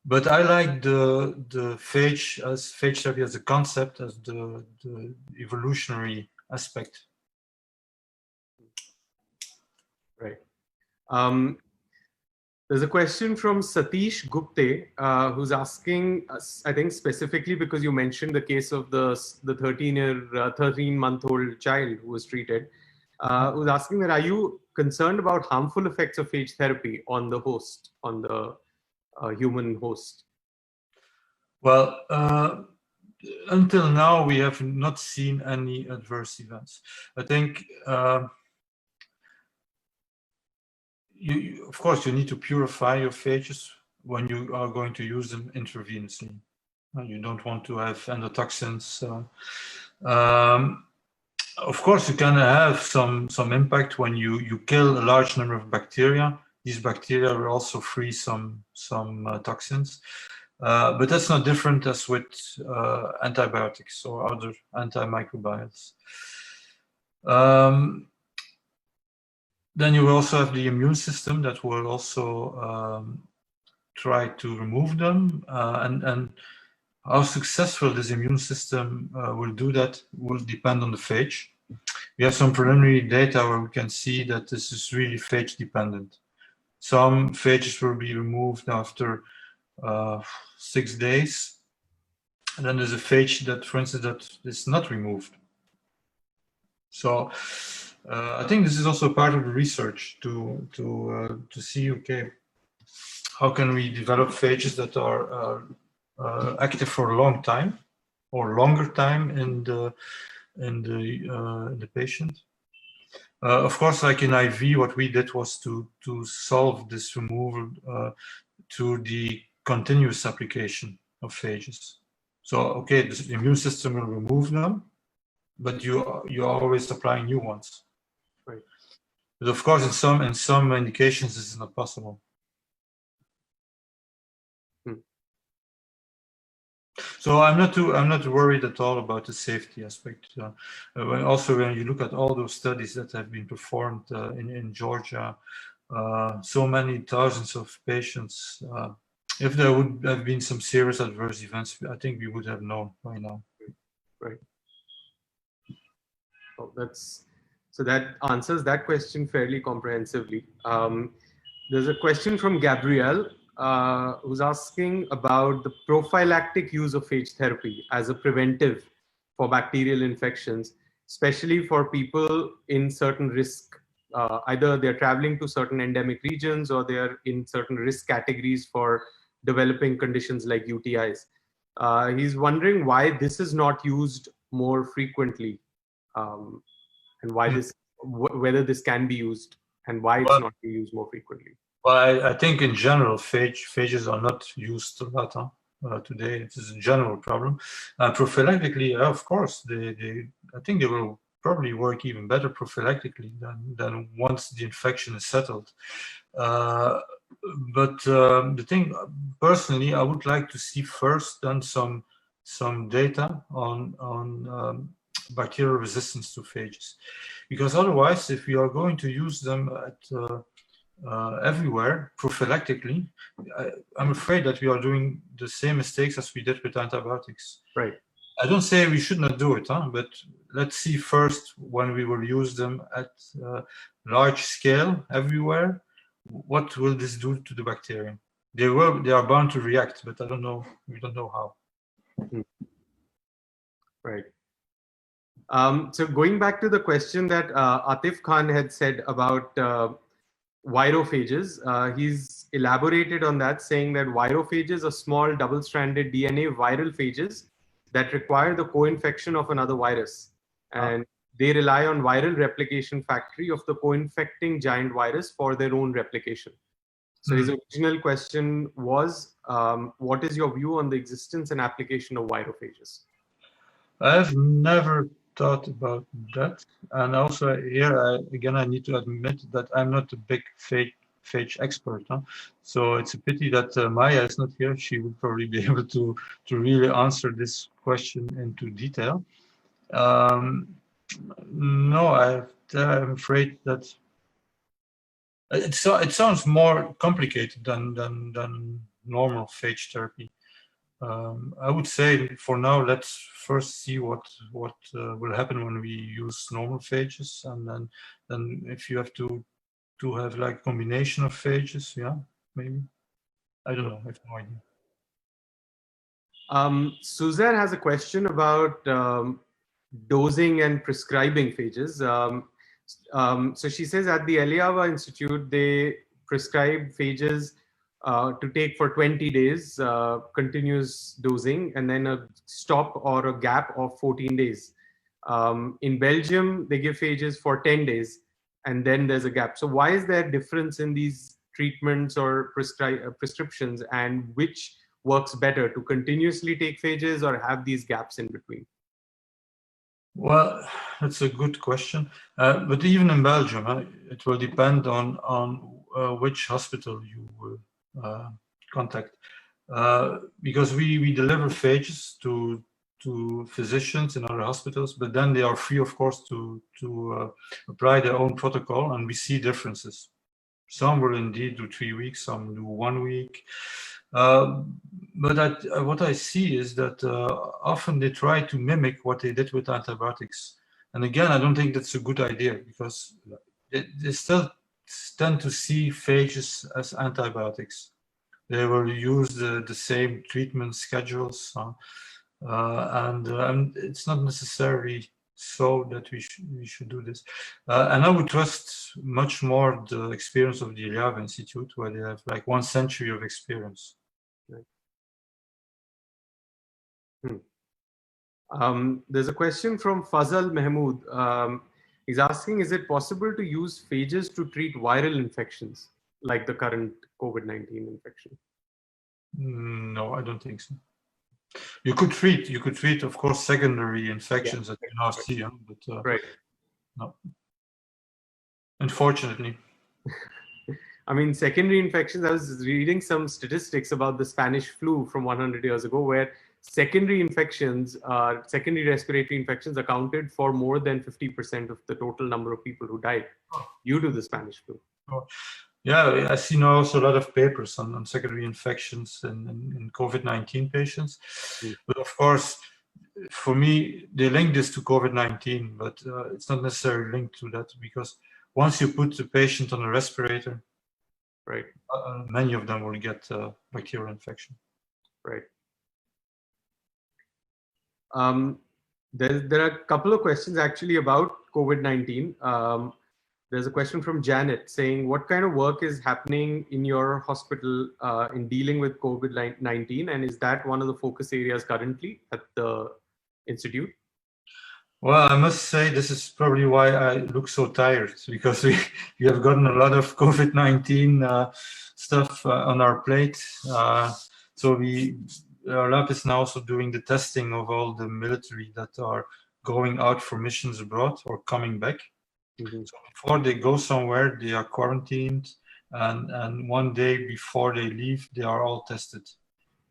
But I like the phage therapy as a concept, as the evolutionary aspect. Right. There's a question from Satish Gupte, who's asking us, I think specifically because you mentioned the case of the 13-month-old child who was treated, who's asking that, are you concerned about harmful effects of phage therapy on the host, on the human host? Well, until now, we have not seen any adverse events. I think, of course, you need to purify your phages when you are going to use them intravenously. You don't want to have endotoxins. Of course, you can have some impact when you kill a large number of bacteria. These bacteria will also free some toxins. But that's not different as with antibiotics or other antimicrobials. Then you will also have the immune system that will also try to remove them. And how successful this immune system will do that will depend on the phage. We have some preliminary data where we can see that this is really phage dependent. Some phages will be removed after 6 days. And then there's a phage that, for instance, that is not removed. So I think this is also part of the research to see, okay, how can we develop phages that are active for a long time or longer time in the patient. Of course, like in IV, what we did was to solve this removal through the continuous application of phages. So, okay, the immune system will remove them, but you're always applying new ones. Right. But of course, in some indications, this is not possible. So I'm not worried at all about the safety aspect. Also, when you look at all those studies that have been performed in Georgia, so many thousands of patients, if there would have been some serious adverse events, I think we would have known by now. Right. Oh, so that answers that question fairly comprehensively. There's a question from Gabrielle, who's asking about the prophylactic use of phage therapy as a preventive for bacterial infections, especially for people in certain risk. Either they're traveling to certain endemic regions or they're in certain risk categories for developing conditions like UTIs. He's wondering why this is not used more frequently, and why whether this can be used and why it's not being used more frequently. Well, I think in general, phages are not used a lot today. It is a general problem. Prophylactically, of course, I think they will probably work even better prophylactically than once the infection is settled. But the thing, personally, I would like to see first then some data on bacterial resistance to phages, because otherwise, if we are going to use them everywhere prophylactically, I'm afraid that we are doing the same mistakes as we did with antibiotics. Right. I don't say we should not do it, but let's see first when we will use them at large scale everywhere. What will this do to the bacterium? They are bound to react, but I don't know. We don't know how. Right. So going back to the question that Atif Khan had said about virophages, he's elaborated on that, saying that virophages are small double-stranded DNA viral phages that require the co-infection of another virus. And they rely on viral replication factory of the co-infecting giant virus for their own replication. So his original question was, what is your view on the existence and application of virophages? I've never thought about that. And also here, I need to admit that I'm not a big phage expert. So it's a pity that Maya is not here. She would probably be able to really answer this question into detail. No, I'm afraid that it sounds more complicated than normal phage therapy. I would say for now, let's first see what will happen when we use normal phages, and then if you have to have like combination of phages, yeah, maybe. I don't know. I have no idea. Suzanne has a question about dosing and prescribing phages. So she says at the Eliava Institute, they prescribe phages to take for 20 days, continuous dosing, and then a stop or a gap of 14 days. In Belgium, they give phages for 10 days, and then there's a gap. So why is there a difference in these treatments or prescriptions, and which works better, to continuously take phages or have these gaps in between? Well, that's a good question. But even in Belgium, it will depend on which hospital you will contact. Because we deliver phages to physicians in other hospitals, but then they are free, of course, to apply their own protocol, and we see differences. Some will indeed do 3 weeks, some do 1 week. But what I see is that often they try to mimic what they did with antibiotics. And again, I don't think that's a good idea, because they still tend to see phages as antibiotics. They will use the same treatment schedules, and it's not necessarily so that we should do this. And I would trust much more the experience of the Eliava Institute, where they have like 1 century of experience. There's a question from Fazal Mahmood. He's asking, is it possible to use phages to treat viral infections like the current COVID-19 infection? No, I don't think so. You could treat, of course, secondary infections that you now see, but right. No. Unfortunately. I mean, secondary infections, I was reading some statistics about the Spanish flu from 100 years ago, where secondary infections, secondary respiratory infections accounted for more than 50% of the total number of people who died due to the Spanish flu. Yeah, I see now also a lot of papers on secondary infections in COVID-19 patients. But of course, for me, they link this to COVID-19, but it's not necessarily linked to that, because once you put the patient on a respirator, right, many of them will get bacterial infection. Right. There are a couple of questions actually about COVID-19. There's a question from Janet saying, what kind of work is happening in your hospital in dealing with COVID-19? And is that one of the focus areas currently at the Institute? Well, I must say this is probably why I look so tired, because we have gotten a lot of COVID-19 stuff on our plate. So our lab is now also doing the testing of all the military that are going out for missions abroad or coming back. So before they go somewhere, they are quarantined, and one day before they leave, they are all tested.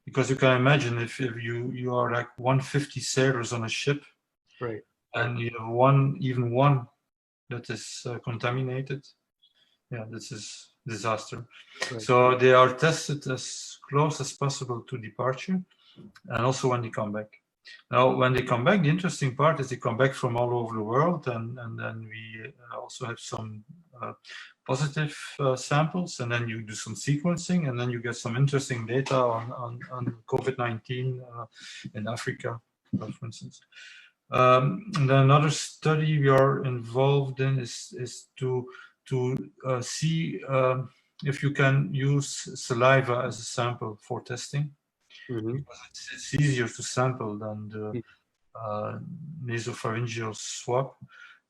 Because you can imagine if you are like 150 sailors on a ship, right, and you have even one that is contaminated, yeah, this is disaster. right. So they are tested as close as possible to departure, and also when they come back. Now, when they come back, the interesting part is they come back from all over the world, and then we also have some positive samples, and then you do some sequencing, and then you get some interesting data on COVID-19 in Africa, for instance. And then another study we are involved in is to see if you can use saliva as a sample for testing. Mm-hmm. Because it's easier to sample than the nasopharyngeal swab,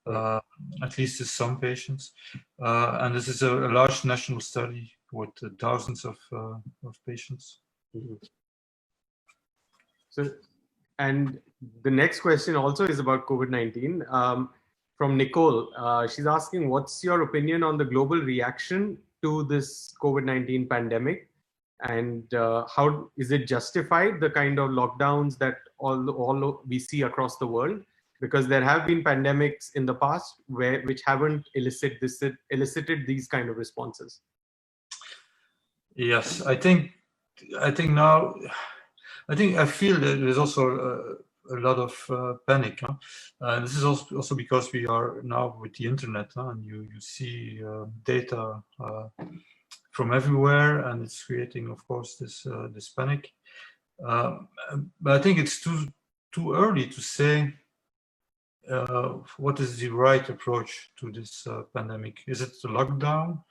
at least in some patients. And this is a large national study with thousands of patients. Mm-hmm. So, and the next question also is about COVID-19. From Nicole, she's asking, what's your opinion on the global reaction to this COVID-19 pandemic? And how is it justified, the kind of lockdowns that all we see across the world? Because there have been pandemics in the past which haven't elicited these kind of responses. Yes, I think now, I feel that there's also a lot of panic. This is also because we are now with the internet, and you see data from everywhere, and it's creating, of course, this panic. But I think it's too early to say what is the right approach to this pandemic. Is it a lockdown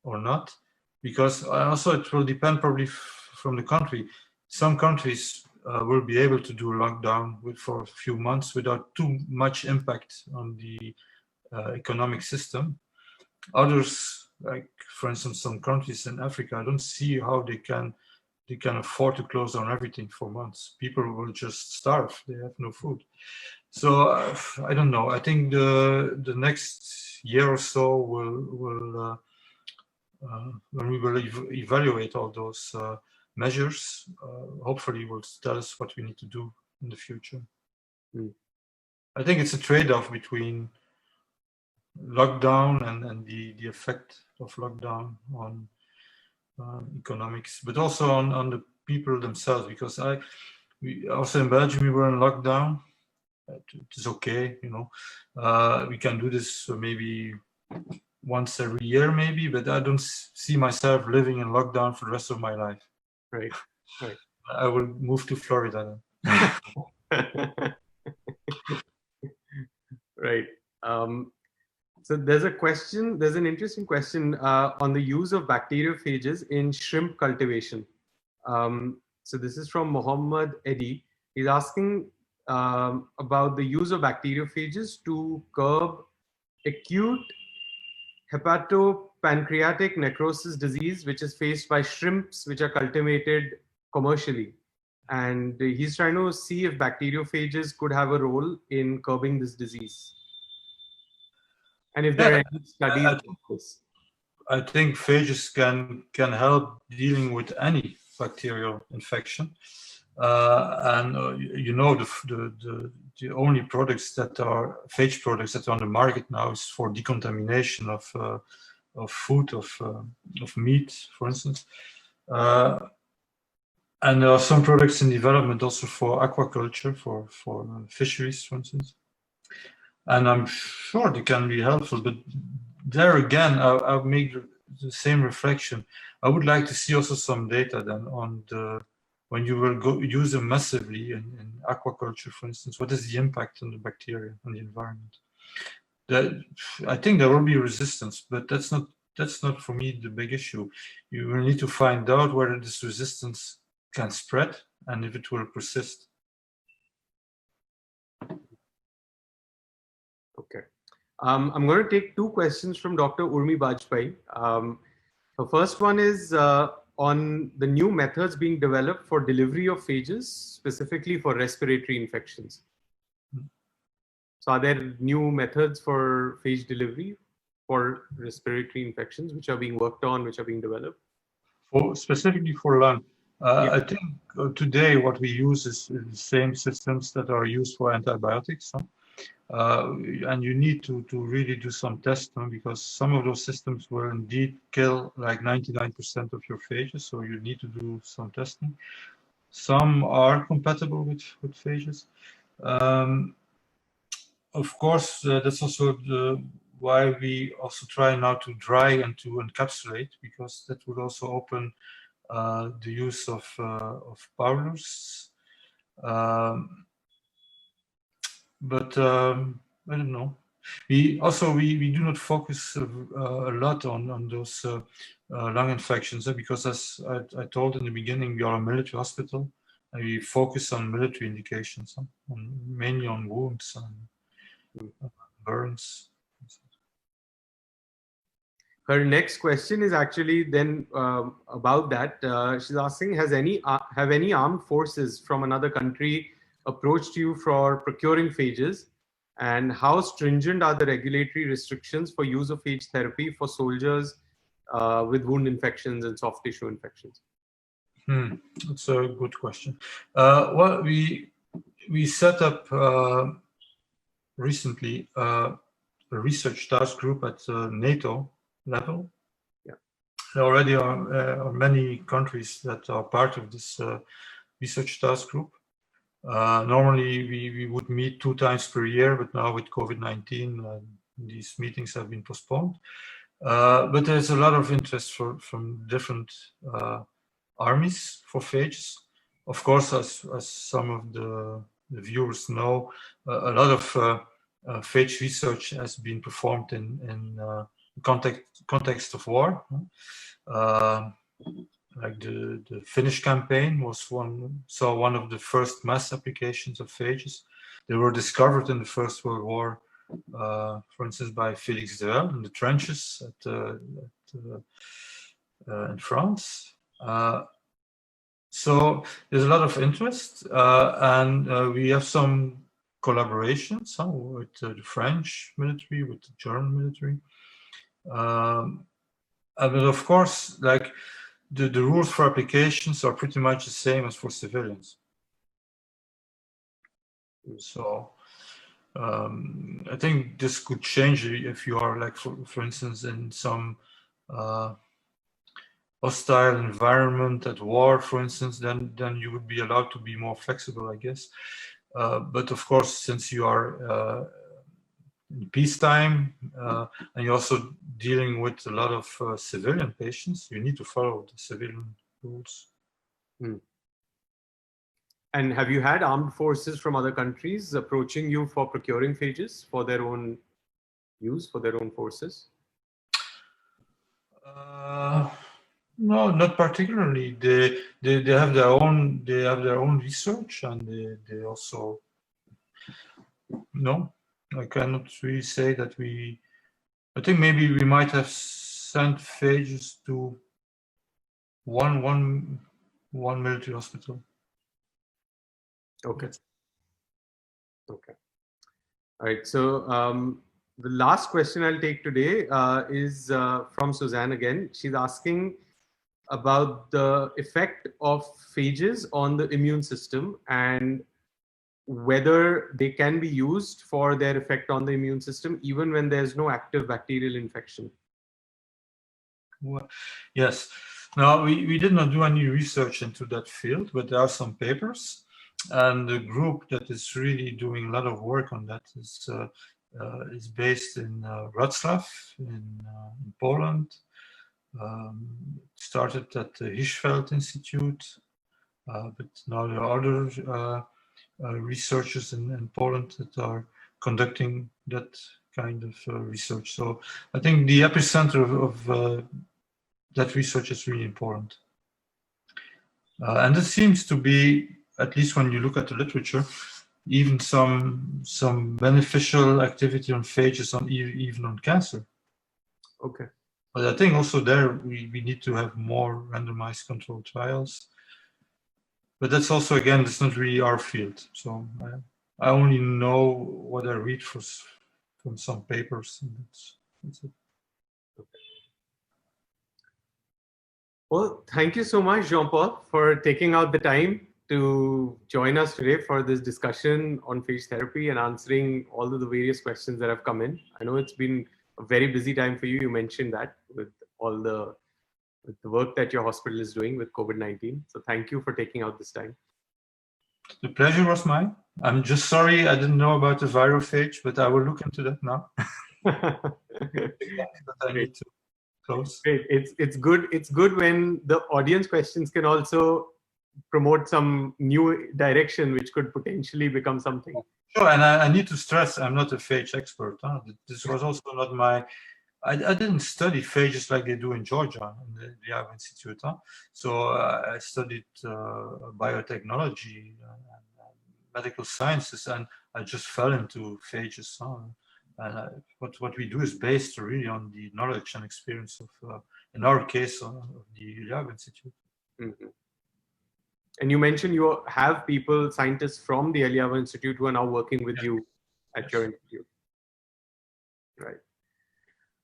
or not? Because also it will depend probably from the country. Some countries will be able to do a lockdown for a few months without too much impact on the economic system. Others, like for instance, some countries in Africa, I don't see how they can afford to close down everything for months. People will just starve. They have no food. So I don't know. I think the next year or so will when we will evaluate all those measures, hopefully will tell us what we need to do in the future. Mm. I think it's a trade-off between lockdown and the effect of lockdown on economics, but also on the people themselves. Because we also in Belgium, we were in lockdown. It is okay, we can do this maybe once every year, maybe, but I don't see myself living in lockdown for the rest of my life. Right, right. I will move to Florida then. Right. So there's an interesting question on the use of bacteriophages in shrimp cultivation. So this is from Mohammed Eddy. He's asking about the use of bacteriophages to curb acute hepatopancreatic necrosis disease, which is faced by shrimps which are cultivated commercially. And he's trying to see if bacteriophages could have a role in curbing this disease. And if there are any studies on this. I think phages can help dealing with any bacterial infection. The only products that are phage products that are on the market now is for decontamination of food, of meat, for instance. And there are some products in development also for aquaculture, for fisheries, for instance. And I'm sure they can be helpful, but there again, I'll make the same reflection. I would like to see also some data then on when you will use them massively in aquaculture, for instance, what is the impact on the bacteria and the environment? I think there will be resistance, but that's not for me the big issue. You will need to find out whether this resistance can spread and if it will persist. Okay. I'm going to take two questions from Dr. Urmi Bajpai. The first one is on the new methods being developed for delivery of phages, specifically for respiratory infections. So are there new methods for phage delivery? for respiratory infections, which are being worked on, which are being developed? Specifically for lung, Yeah. I think today what we use is the same systems that are used for antibiotics. And you need to really do some testing, because some of those systems will indeed kill like 99% of your phages, so you need to do some testing. Some are compatible with phages. Of course, that's also why we also try now to dry and to encapsulate, because that would also open the use of powders. But I don't know. We do not focus a lot on those lung infections, because as I told in the beginning, we are a military hospital and we focus on military indications, mainly on wounds and burns. Her next question is actually then about that. She's asking, have any armed forces from another country approached you for procuring phages? And how stringent are the regulatory restrictions for use of phage therapy for soldiers with wound infections and soft tissue infections? That's a good question. Well, we set up recently a research task group at NATO level. Yeah. There already are many countries that are part of this research task group. Normally we would meet 2 times per year, but now with COVID-19, these meetings have been postponed. But there's a lot of interest from different armies for phages. Of course, as some of the viewers know, a lot of phage research has been performed in context of war. Like the Finnish campaign was one of the first mass applications of phages. They were discovered in the First World War, for instance, by Félix Duel in the trenches in France. So there's a lot of interest, and we have some collaborations with the French military, with the German military. But of course, like the rules for applications are pretty much the same as for civilians. So I think this could change if you are, like, for instance, in some hostile environment at war, for instance, then you would be allowed to be more flexible, I guess. But of course, since you are in peacetime and you're also dealing with a lot of civilian patients, you need to follow the civilian rules. And have you had armed forces from other countries approaching you for procuring phages for their own use, for their own forces? No, not particularly. They have their own research, and they also, no, I cannot really say that I think maybe we might have sent phages to one military hospital. Okay. Okay. All right. So the last question I'll take today is from Suzanne again. She's asking about the effect of phages on the immune system and whether they can be used for their effect on the immune system even when there's no active bacterial infection. Well, yes. Now, we did not do any research into that field, but there are some papers. And the group that is really doing a lot of work on that is based in Wrocław in Poland. Started at the Hirschfeld Institute, but now there are other researchers in Poland that are conducting that kind of research. So I think the epicenter of that research is really important. And this seems to be, at least when you look at the literature, even some beneficial activity on phages, even on cancer. Okay. But I think also there we need to have more randomized controlled trials. But that's also, again, it's not really our field. So I only know what I read from some papers. And that's it. Well, thank you so much, Jean-Paul, for taking out the time to join us today for this discussion on phage therapy and answering all of the various questions that have come in. I know it's been a very busy time for you. You mentioned that with all the work that your hospital is doing with COVID-19. So thank you for taking out this time. The pleasure was mine. I'm just sorry I didn't know about the viral phage, but I will look into that now. That I need to close. Great. It's good. It's good when the audience questions can also promote some new direction, which could potentially become something. Sure, and I need to stress I'm not a phage expert. Huh? This was also not my. I didn't study phages like they do in Georgia, in the Liao Institute. Huh? So I studied biotechnology and medical sciences, and I just fell into phages. Huh? And what we do is based really on the knowledge and experience of, in our case, of the Liao Institute. Mm-hmm. And you mentioned you have people, scientists from the Liao Institute, who are now working with you at your institute. Right.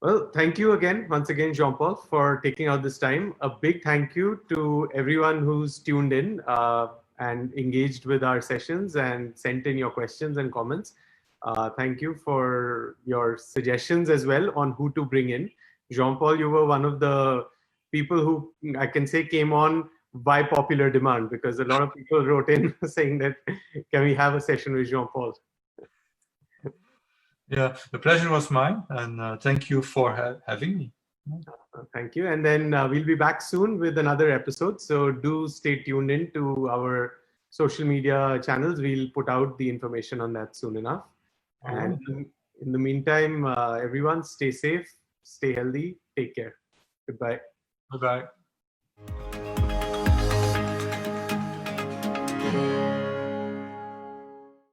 Well, thank you again, once again, Jean-Paul, for taking out this time. A big thank you to everyone who's tuned in and engaged with our sessions and sent in your questions and comments. Thank you for your suggestions as well on who to bring in. Jean-Paul, you were one of the people who I can say came on by popular demand, because a lot of people wrote in saying that, can we have a session with Jean-Paul? Yeah, the pleasure was mine, and thank you for having me. Thank you. And then we'll be back soon with another episode. So do stay tuned in to our social media channels. We'll put out the information on that soon enough. And in the meantime, everyone stay safe, stay healthy, take care. Goodbye. Bye-bye.